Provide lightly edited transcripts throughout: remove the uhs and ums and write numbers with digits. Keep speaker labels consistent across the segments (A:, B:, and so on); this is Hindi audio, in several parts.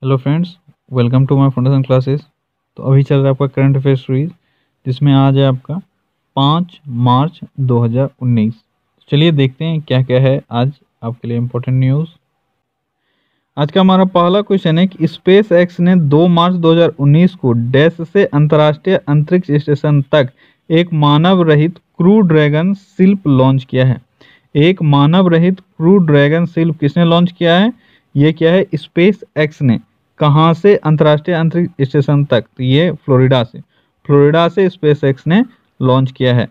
A: Hello friends, welcome to my foundation classes. तो अभी चल रहा है आपका करंट अफेयर सीरीज, जिसमें आज है आपका 5 मार्च 2019। चलिए देखते हैं क्या क्या है आज आपके लिए इम्पोर्टेंट न्यूज़। आज का हमारा पहला क्वेश्चन है कि स्पेस एक्स ने 2 मार्च 2019 को डैश से अंतर्राष्ट्रीय अंतरिक्ष स्टेशन तक एक मानव रहित क्रू ड्रैगन शिल्प लॉन्च किया है। एक मानव रहित क्रू ड्रैगन शिल्प किसने लॉन्च किया है? ये क्या है? स्पेस एक्स ने। कहाँ से अंतर्राष्ट्रीय अंतरिक्ष स्टेशन तक? तो ये फ्लोरिडा से स्पेस एक्स ने लॉन्च किया है।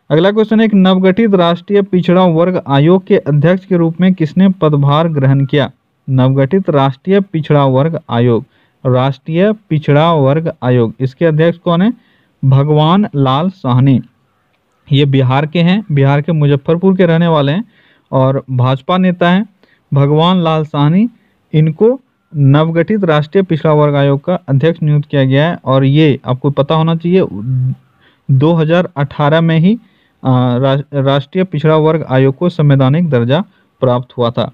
A: अगला क्वेश्चन है, एक नवगठित राष्ट्रीय पिछड़ा वर्ग आयोग के अध्यक्ष के रूप में किसने पदभार ग्रहण किया? नवगठित राष्ट्रीय पिछड़ा वर्ग आयोग, राष्ट्रीय पिछड़ा वर्ग आयोग, इसके अध्यक्ष कौन है? भगवान लाल साहनी। ये बिहार के हैं, बिहार के मुजफ्फरपुर के रहने वाले हैं और भाजपा नेता हैं भगवान लाल साहनी। इनको नवगठित राष्ट्रीय पिछड़ा वर्ग आयोग का अध्यक्ष नियुक्त किया गया है और ये आपको पता होना चाहिए 2018 में ही राष्ट्रीय पिछड़ा वर्ग आयोग को संवैधानिक दर्जा प्राप्त हुआ था।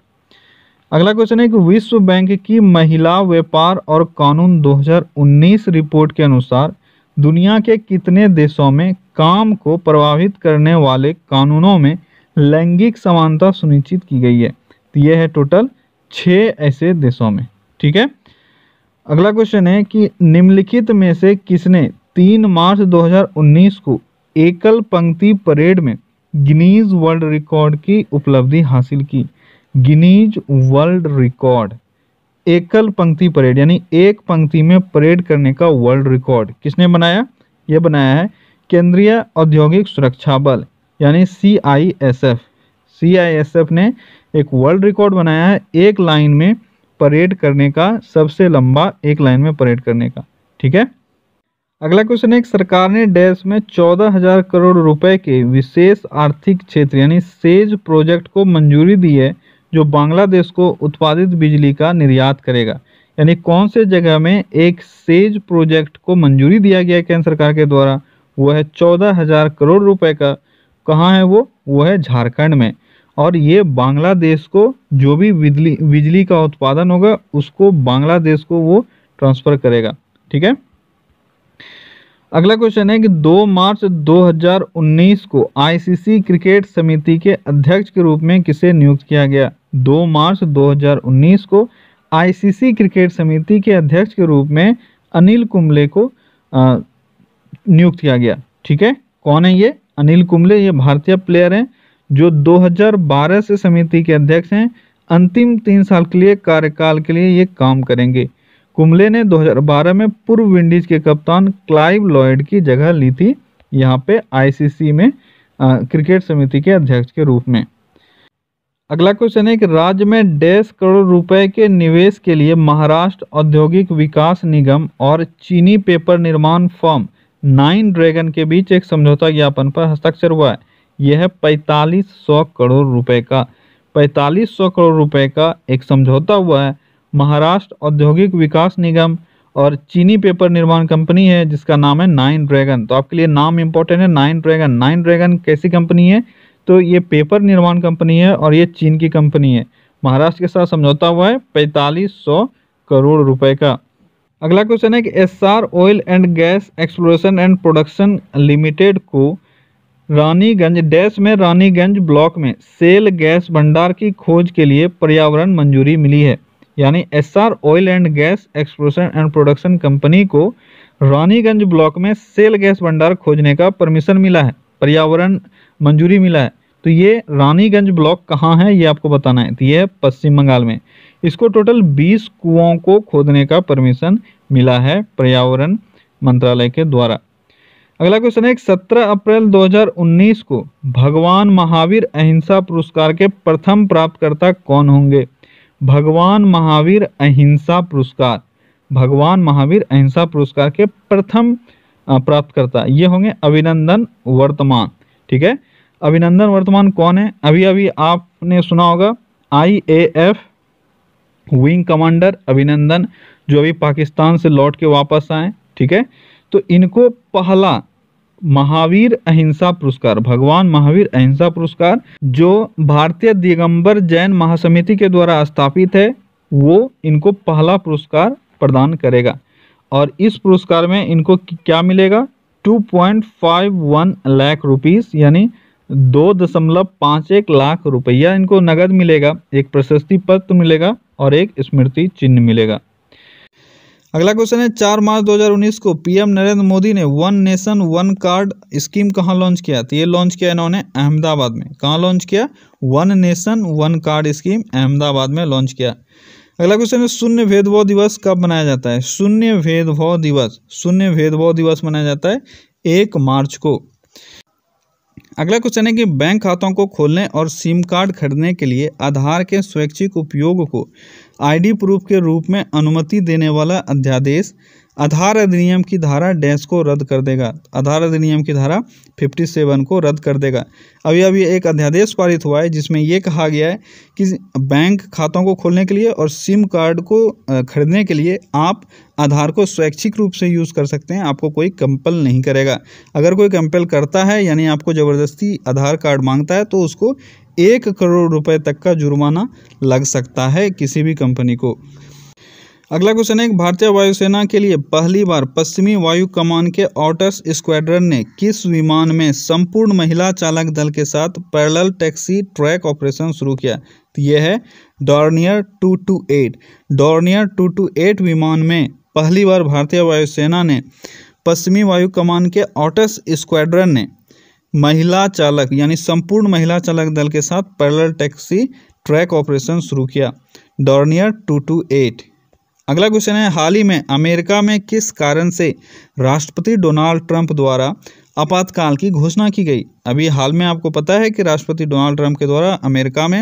A: अगला क्वेश्चन है कि विश्व बैंक की महिला व्यापार और कानून 2019 रिपोर्ट के अनुसार दुनिया के कितने देशों में काम को प्रभावित करने वाले कानूनों में लैंगिक समानता सुनिश्चित की गई है? तो यह है टोटल 6 ऐसे देशों में। ठीक है। अगला क्वेश्चन है कि निम्नलिखित में से किसने 3 मार्च 2019 को एकल पंक्ति परेड में गिनीज वर्ल्ड रिकॉर्ड की उपलब्धि हासिल की? गिनीज वर्ल्ड रिकॉर्ड, एकल पंक्ति परेड यानी एक पंक्ति में परेड करने का वर्ल्ड रिकॉर्ड किसने बनाया? यह बनाया है केंद्रीय औद्योगिक सुरक्षा बल यानी CISF। CISF ने एक वर्ल्ड रिकॉर्ड बनाया है एक लाइन में परेड करने का, सबसे लंबा एक लाइन में परेड करने का। ठीक है। अगला क्वेश्चन है, सरकार ने डैश में 14,000 करोड़ रुपए के विशेष आर्थिक क्षेत्र यानी सेज प्रोजेक्ट को मंजूरी दी है, जो बांग्लादेश को उत्पादित बिजली का निर्यात करेगा। यानी कौन से जगह में एक सेज प्रोजेक्ट को मंजूरी दिया गया केंद्र सरकार के द्वारा? वो है 14,000 करोड़ रुपए का। कहाँ है वो है झारखंड में। और ये बांग्लादेश को जो भी बिजली का उत्पादन होगा उसको बांग्लादेश को वो ट्रांसफर करेगा। ठीक है। अगला क्वेश्चन है कि 2 मार्च 2019 को ICC क्रिकेट समिति के अध्यक्ष के रूप में किसे नियुक्त किया गया? 2 मार्च 2019 को ICC क्रिकेट समिति के अध्यक्ष के रूप में अनिल कुंबले को नियुक्त किया गया। ठीक है। कौन है ये? अनिल कुंबले। ये भारतीय प्लेयर हैं जो 2012 से समिति के अध्यक्ष हैं। अंतिम 3 साल के लिए कार्यकाल के लिए ये काम करेंगे। कुंबले ने 2012 में पूर्व विंडीज के कप्तान क्लाइव लॉयड की जगह ली थी यहाँ पे ICC में क्रिकेट समिति के अध्यक्ष के रूप में। अगला क्वेश्चन है कि राज्य में डैश करोड़ रुपए के निवेश के लिए महाराष्ट्र औद्योगिक विकास निगम और चीनी पेपर निर्माण फर्म 9 ड्रैगन के बीच एक समझौता ज्ञापन पर हस्ताक्षर हुआ है। यह है 4500 करोड़ रुपए का। 4500 करोड़ रुपए का एक समझौता हुआ है। महाराष्ट्र औद्योगिक विकास निगम और चीनी पेपर निर्माण कंपनी है जिसका नाम है 9 ड्रैगन। तो आपके लिए नाम इंपॉर्टेंट है, 9 ड्रैगन। 9 ड्रैगन कैसी कंपनी है? तो ये पेपर निर्माण कंपनी है और ये चीन की कंपनी है। महाराष्ट्र के साथ समझौता हुआ है 4500 करोड़ रुपए का। अगला क्वेश्चन है कि SR oil and gas exploration and production limited को रानीगंज डैश में रानीगंज ब्लॉक में सेल गैस भंडार की खोज के लिए पर्यावरण मंजूरी मिली है। यानी SR oil and gas exploration and production company को रानीगंज ब्लॉक में सेल गैस भंडार खोजने का परमिशन मिला है, पर्यावरण मंजूरी मिला है। तो ये रानीगंज ब्लॉक कहाँ है ये आपको बताना है। तो ये है पश्चिम बंगाल में। इसको टोटल 20 कुओं को खोदने का परमिशन मिला है पर्यावरण मंत्रालय के द्वारा। अगला क्वेश्चन है, 17 अप्रैल 2019 को भगवान महावीर अहिंसा पुरस्कार के प्रथम प्राप्तकर्ता कौन होंगे? भगवान महावीर अहिंसा पुरस्कार, भगवान महावीर अहिंसा पुरस्कार के प्रथम प्राप्तकर्ता ये होंगे अभिनंदन वर्तमान। ठीक है। अभिनंदन वर्तमान कौन है? अभी अभी आपने सुना होगा IAF विंग कमांडर अभिनंदन, जो अभी पाकिस्तान से लौट के वापस आए। ठीक है। तो इनको पहला महावीर अहिंसा पुरस्कार, भगवान महावीर अहिंसा पुरस्कार, जो भारतीय दिगंबर जैन महासमिति के द्वारा स्थापित है, वो इनको पहला पुरस्कार प्रदान करेगा और इस पुरस्कार में इनको क्या मिलेगा, 2.51 लाख रुपीस यानी 2.51 लाख रुपया इनको नगद मिलेगा, एक प्रशस्ति पत्र मिलेगा और एक स्मृति चिन्ह मिलेगा। अगला क्वेश्चन है 4 मार्च 2019 को पीएम नरेंद्र मोदी ने one nation one card scheme कहाँ लॉन्च किया? तो ये लॉन्च किया इन्होंने अहमदाबाद में। कहाँ लॉन्च किया? One nation one card scheme Ahmedabad में लॉन्च किया। अगला क्वेश्चन है शून्य भेदभाव दिवस कब मनाया जाता है? शून्य भेदभाव दिवस मनाया जाता है 1 मार्च को। अगला क्वेश्चन है कि बैंक खातों को खोलने और सिम कार्ड खरीदने के लिए आधार के स्वैच्छिक उपयोग को आईडी प्रूफ के रूप में अनुमति देने वाला अध्यादेश आधार अधिनियम की धारा डैश को रद्द कर देगा। आधार अधिनियम की धारा 57 को रद्द कर देगा। अभी एक अध्यादेश पारित हुआ है जिसमें ये कहा गया है कि बैंक खातों को खोलने के लिए और सिम कार्ड को खरीदने के लिए आप आधार को स्वैच्छिक रूप से यूज़ कर सकते हैं, आपको कोई कंपल नहीं करेगा। अगर कोई कंपल करता है यानी आपको ज़बरदस्ती आधार कार्ड मांगता है तो उसको 1 करोड़ रुपए तक का जुर्माना लग सकता है किसी भी कंपनी को। अगला क्वेश्चन है भारतीय वायुसेना के लिए पहली बार पश्चिमी वायु कमान के ऑटर्स स्क्वाड्रन ने किस विमान में संपूर्ण महिला चालक दल के साथ पैरेलल टैक्सी ट्रैक ऑपरेशन शुरू किया? तो यह है डॉर्नियर 228। डॉर्नियर 228 विमान में पहली बार भारतीय वायुसेना ने पश्चिमी वायु कमान के ऑटर्स स्क्वाड्रन ने महिला चालक यानी संपूर्ण महिला चालक दल के साथ पैरेलल टैक्सी ट्रैक ऑपरेशन शुरू किया। डॉर्नियर 228। अगला क्वेश्चन है हाल ही में अमेरिका में किस कारण से राष्ट्रपति डोनाल्ड ट्रंप द्वारा आपातकाल की घोषणा की गई? अभी हाल में आपको पता है कि राष्ट्रपति डोनाल्ड ट्रंप के द्वारा अमेरिका में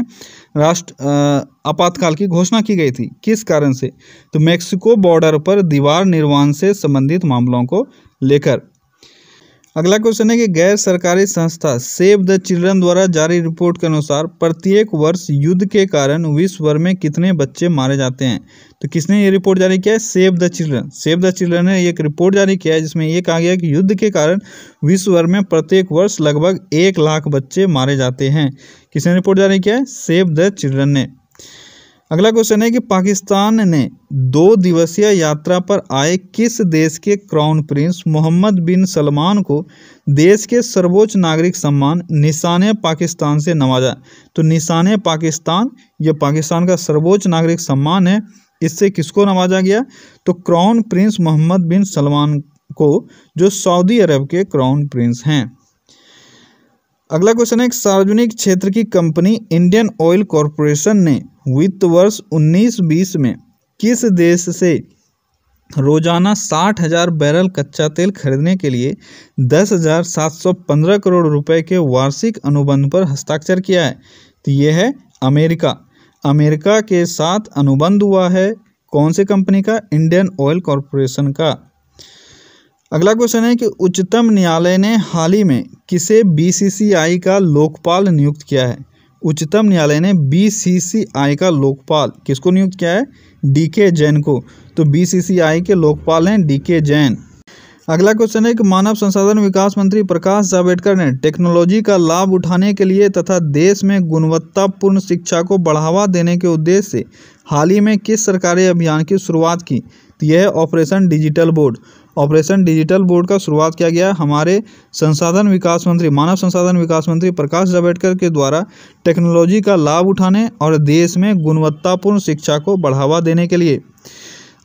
A: आपातकाल की घोषणा की गई थी। किस कारण से? तो मेक्सिको बॉर्डर पर दीवार निर्माण से संबंधित मामलों को लेकर। अगला क्वेश्चन है कि गैर सरकारी संस्था सेव द चिल्ड्रन द्वारा जारी रिपोर्ट के अनुसार प्रत्येक वर्ष युद्ध के कारण विश्व भर में कितने बच्चे मारे जाते हैं? तो किसने ये रिपोर्ट जारी किया है? Save the children. Save the children ने एक रिपोर्ट जारी किया है जिसमें ये कहा गया कि युद्ध के कारण विश्व भर में प्रत्येक वर्ष लगभग 1 लाख बच्चे मारे जाते हैं। किसने रिपोर्ट जारी किया है? सेव द चिल्ड्रन ने। अगला क्वेश्चन है कि पाकिस्तान ने 2 दिवसीय यात्रा पर आए किस देश के क्राउन प्रिंस मोहम्मद बिन सलमान को देश के सर्वोच्च नागरिक सम्मान निशान पाकिस्तान से नवाजा? तो निशान पाकिस्तान ये पाकिस्तान का सर्वोच्च नागरिक सम्मान है, इससे किसको नवाजा गया? तो क्राउन प्रिंस मोहम्मद बिन सलमान को, जो सऊदी अरब के क्राउन प्रिंस हैं। अगला क्वेश्चन है सार्वजनिक क्षेत्र की कंपनी इंडियन ऑयल कॉरपोरेशन ने वित्त वर्ष 19-20 में किस देश से रोजाना 60,000 बैरल कच्चा तेल खरीदने के लिए 10,715 करोड़ रुपए के वार्षिक अनुबंध पर हस्ताक्षर किया है? तो ये है अमेरिका। अमेरिका के साथ अनुबंध हुआ है कौन से कंपनी का? इंडियन ऑयल कॉरपोरेशन का। अगला क्वेश्चन है कि उच्चतम न्यायालय ने हाल ही में किसे बीसीसीआई का लोकपाल नियुक्त किया है? उच्चतम न्यायालय ने बीसीसीआई का लोकपाल किसको नियुक्त किया है? डीके जैन को। तो बीसीसीआई के लोकपाल हैं डीके जैन। अगला क्वेश्चन है कि मानव संसाधन विकास मंत्री प्रकाश जावड़ेकर ने टेक्नोलॉजी का लाभ उठाने के लिए तथा देश में गुणवत्तापूर्ण शिक्षा को बढ़ावा देने के उद्देश्य से हाल ही में किस सरकारी अभियान की शुरुआत की? तो यह है operation digital board. Operation digital board का शुरुआत किया गया हमारे संसाधन विकास मंत्री, मानव संसाधन विकास मंत्री प्रकाश जावड़ेकर के द्वारा टेक्नोलॉजी का लाभ उठाने और देश में गुणवत्तापूर्ण शिक्षा को बढ़ावा देने के लिए।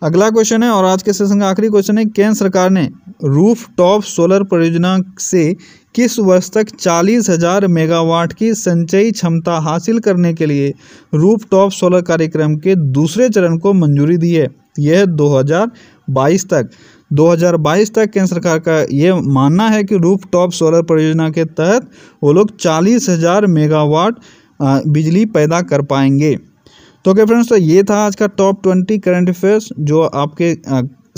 A: अगला क्वेश्चन है और आज के सेशन का आखिरी क्वेश्चन है, केंद्र सरकार ने रूफ टॉप सोलर परियोजना से किस वर्ष तक 40,000 मेगावाट की संचयी क्षमता हासिल करने के लिए रूफ टॉप सोलर कार्यक्रम के दूसरे चरण को मंजूरी दी है? यह है 2022 तक। 2022 तक केंद्र सरकार का ये मानना है कि रूफ टॉप सोलर परियोजना के तहत वो लोग 40,000 मेगावाट बिजली पैदा कर पाएंगे। तो ओके फ्रेंड्स, तो ये था आज का टॉप 20 करंट अफेयर्स जो आपके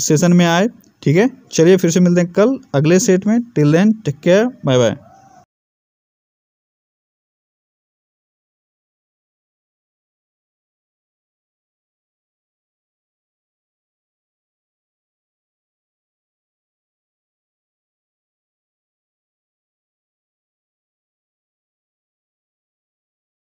A: सेशन में आए। ठीक है, चलिए फिर से मिलते हैं कल अगले सेट में। Till then take care, bye bye.